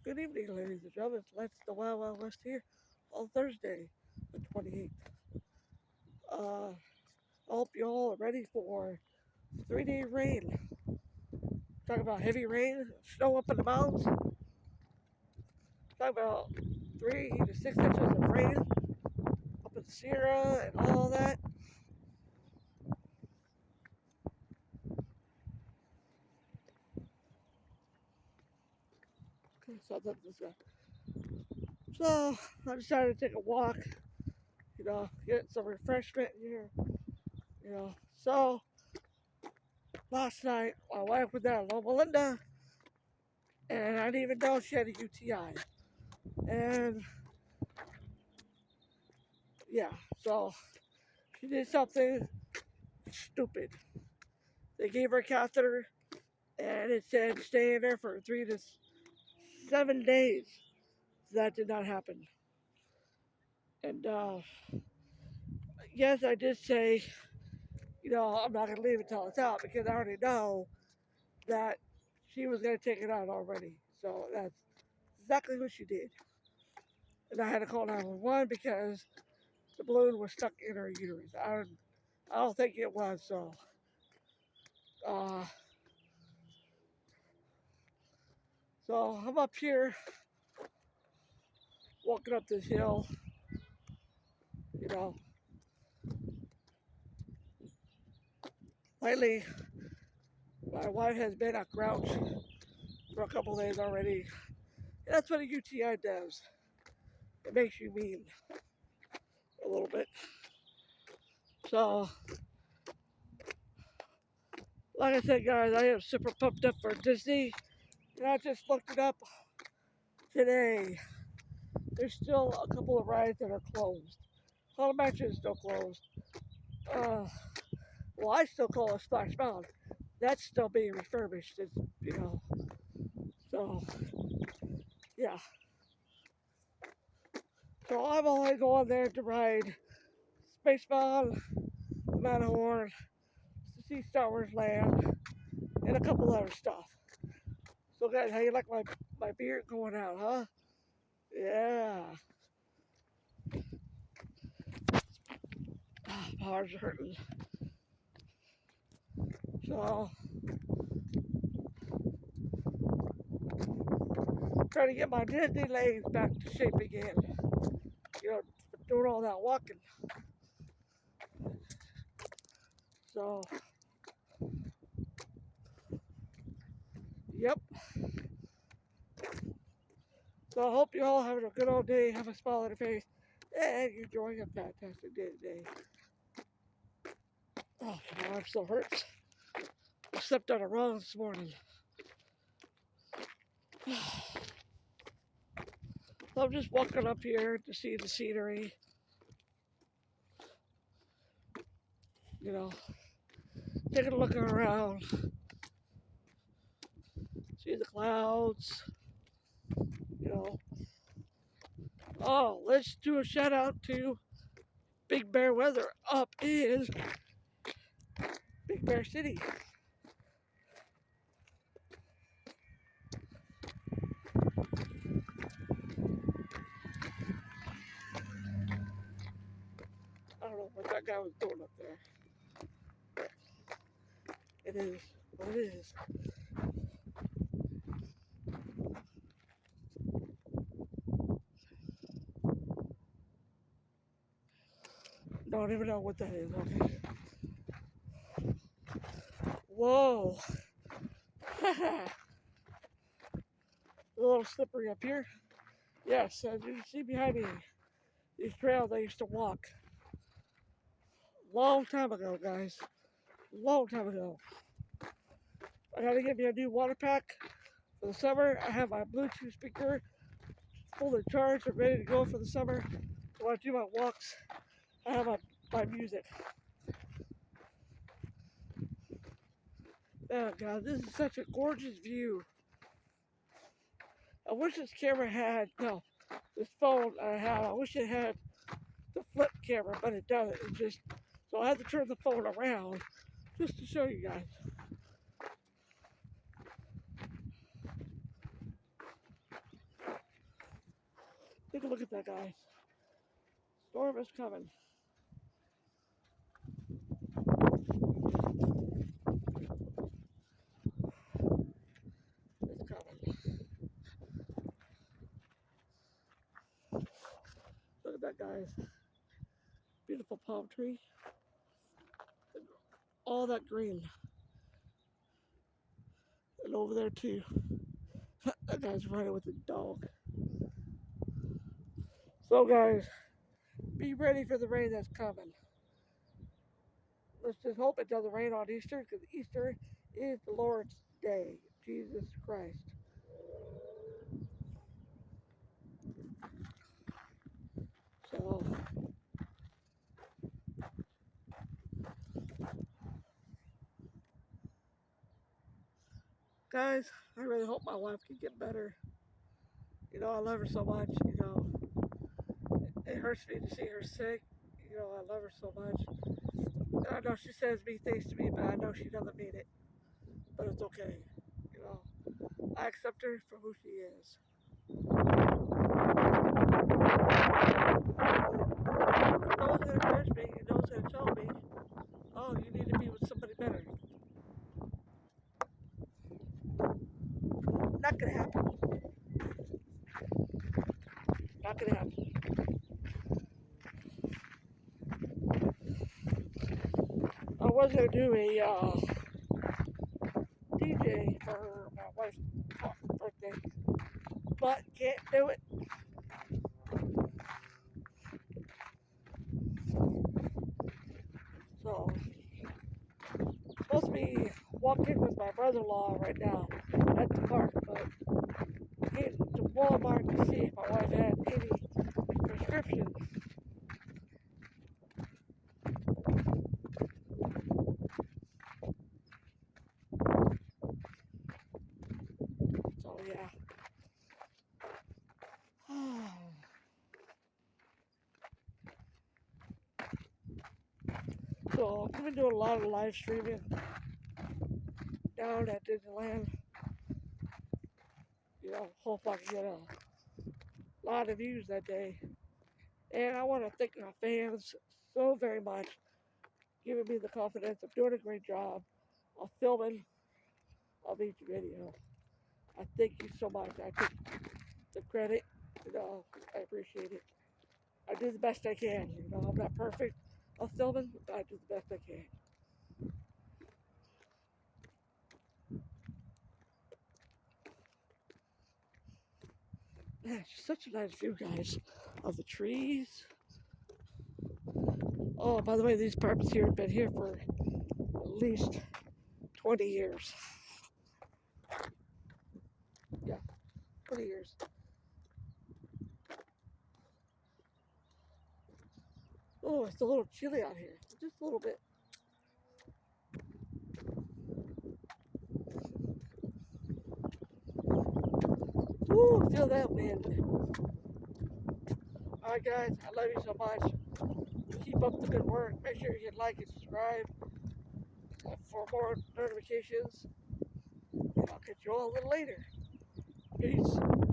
Good evening, ladies and gentlemen. Let's the Wild Wild West here on Thursday, the 28th. I hope you all are ready for 3 day rain. Talking about heavy rain, snow up in the mountains. Talking about 3 to 6 inches of rain up in the Sierra and all that. So I decided to take a walk, get some refreshment here, So last night, my wife was down in Loma Linda, and I didn't even know she had a UTI. And yeah, so she did something stupid. They gave her a catheter, and it said stay in there for 3 to 7 days. That did not happen. And yes, I did say, I'm not going to leave until it's out because I already know that she was going to take it out already. So that's exactly what she did. And I had to call 911 because the balloon was stuck in her uterus. I don't think it was. Uh, so I'm up here walking up this hill, you know. Lately, my wife has been a grouch for a couple of days already. And that's what a UTI does. It makes you mean a little bit. So, like I said, guys, I am super pumped up for Disney. And I just looked it up today. There's still a couple of rides that are closed. Haunted Mansion is still closed. Uh, well, I still call it Splash Mountain. That's still being refurbished. So yeah. So I'm only going there to ride Space Mountain, the Matterhorn, to see Star Wars Land, and a couple other stuff. So guys, how you like my beard going out, huh? Yeah. My arms are hurting. So trying to get my Disney legs back to shape again. Doing all that walking. So yep. So I hope you all having a good old day, have a smile on your face, and you're enjoying a fantastic day today. Oh, my arm still hurts. I slept on a rug this morning. So I'm just walking up here to see the scenery. You know, taking a look around, see the clouds. You know. Oh, let's do a shout out to Big Bear Weather up in Big Bear City. I don't know what that guy was doing up there. It is what it is. Don't even know what that is. Okay. Whoa. A little slippery up here. Yes, as you can see behind me, these trails I used to walk. Long time ago, guys. Long time ago. I gotta get me a new water pack for the summer. I have my Bluetooth speaker fully charged and ready to go for the summer. So when I do my walks, I have my music. Oh God, this is such a gorgeous view. I wish this camera had, no, this phone I have, I wish it had the flip camera, but it doesn't. It just, so I have to turn the phone around just to show you guys. Take a look at that, guys. Storm is coming. It's coming. Look at that, guys. Beautiful palm tree. All that green. And over there, too. That guy's running with a dog. So, guys, be ready for the rain that's coming. Let's just hope it doesn't rain on Easter, because Easter is the Lord's day. Jesus Christ. So, guys, I really hope my wife can get better. You know, I love her so much. You know, it hurts me to see her sick. You know, I love her so much. And I know she says mean things to me, but I know she doesn't mean it. But it's okay. You know, I accept her for who she is. No one's gonna judge me. No one's gonna tell me, oh, you need to be with somebody better. Not gonna happen. Not gonna happen. I was gonna do a DJ for my wife's birthday, but can't do it. So, supposed to be walking with my brother-in-law right now at the park, but getting to Walmart to see if my wife had any prescriptions. So yeah. So I've been doing a lot of live streaming down at Disneyland. You know, hope I can get a lot of views that day. And I want to thank my fans so very much, giving me the confidence of doing a great job of filming of each video. I thank you so much. I take the credit. You know, I appreciate it. I do the best I can. You know, I'm not perfect of filming, but I do the best I can. Man, it's such a nice view, guys, of the trees. Oh, by the way, these apartments here have been here for at least 20 years. Yeah, 20 years. Oh, it's a little chilly out here. Just a little bit. Ooh, feel that wind. Alright, guys, I love you so much. Keep up the good work. Make sure you hit like and subscribe for more notifications. And I'll catch you all a little later. Peace.